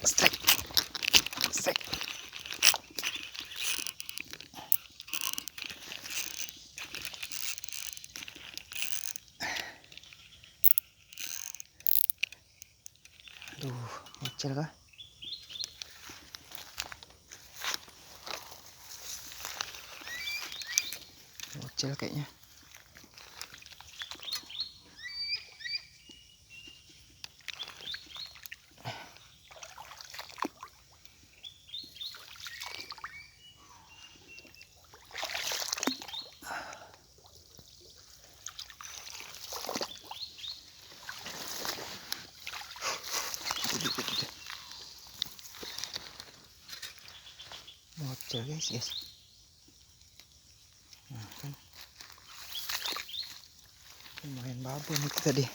Strike. Strike. Aduh, bocil kah? Bocil kayaknya. Bocil guys. Nah, kan lumayan babon itu tadi.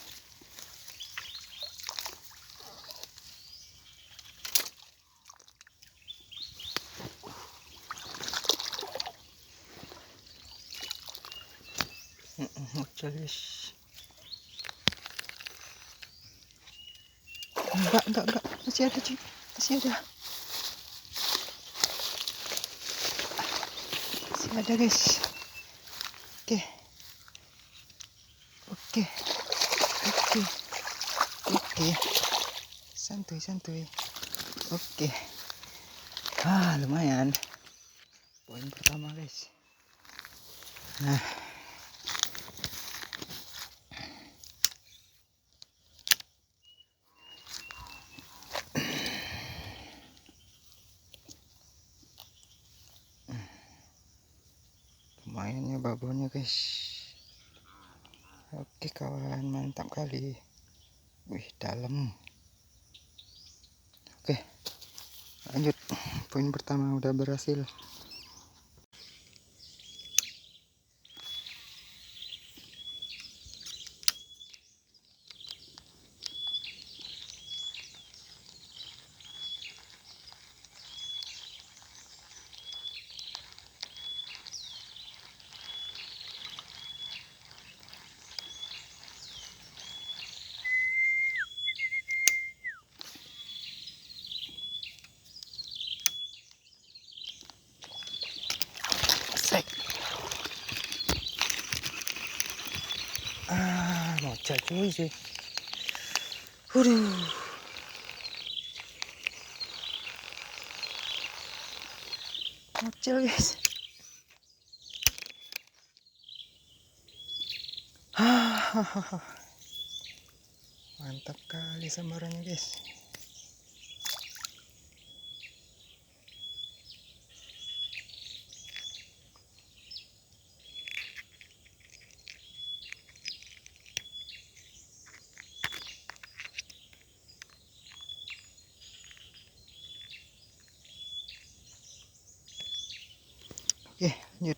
Bocil guys. Enggak, masih ada cuy, masih ada guys. Oke, santuy. Oke, lumayan, poin pertama guys. Nah, lumayannya babonnya guys. Oke kawan, mantap kali. Wih, dalam. Oke, lanjut. Poin pertama udah berhasil. Bocah cuy sih. Bocil guys. Mantap kali sambarannya guys. Oke, lanjut.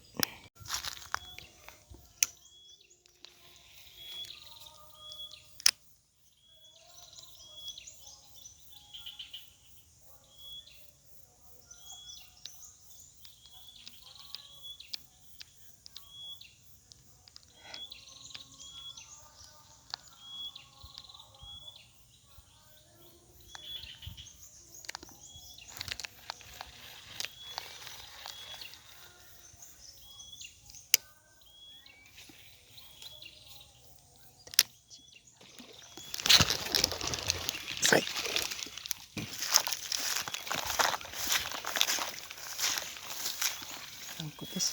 Strike. Angkut guys.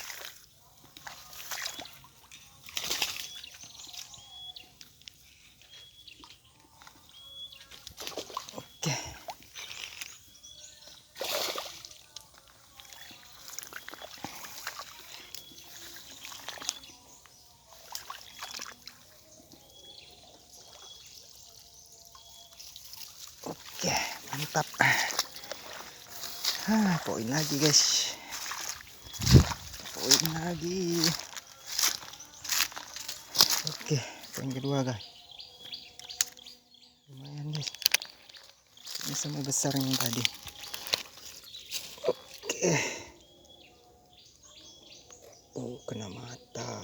Oke. Oke, mantap. Poin lagi guys. Poin lagi. Oke, poin kedua guys. Lumayan guys. Ini sama besar yang tadi. Oke. Oh, kena mata.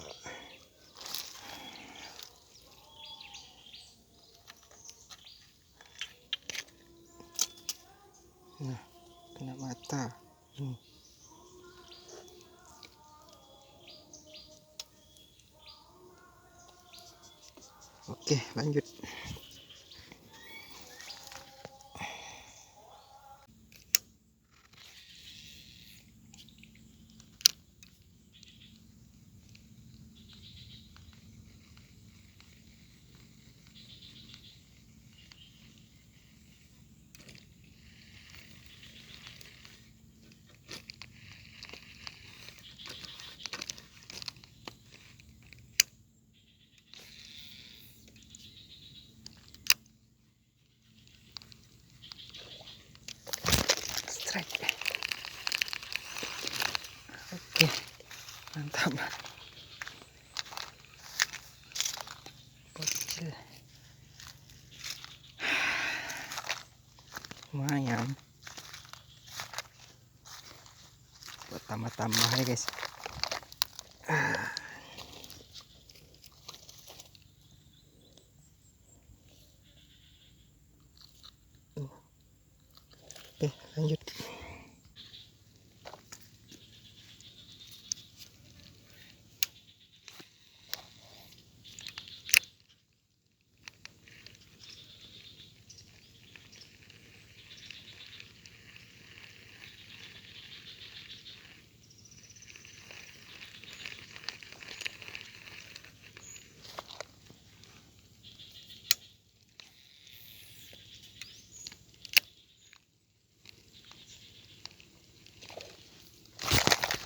Nah, kena mata. Oke, lanjut. Strike. Oke, mantap. Bocil. Lumayan. Buat tambah-tambah ya guys. Oke, lanjut.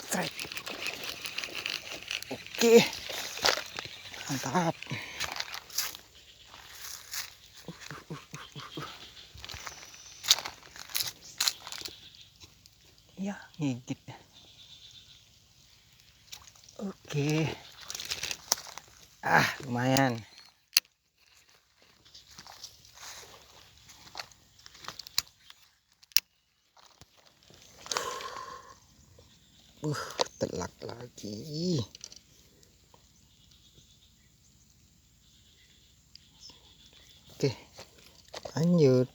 Strike. Oke, mantap. Ya, gigit. Oke. Lumayan. Telak lagi. Oke, lanjut.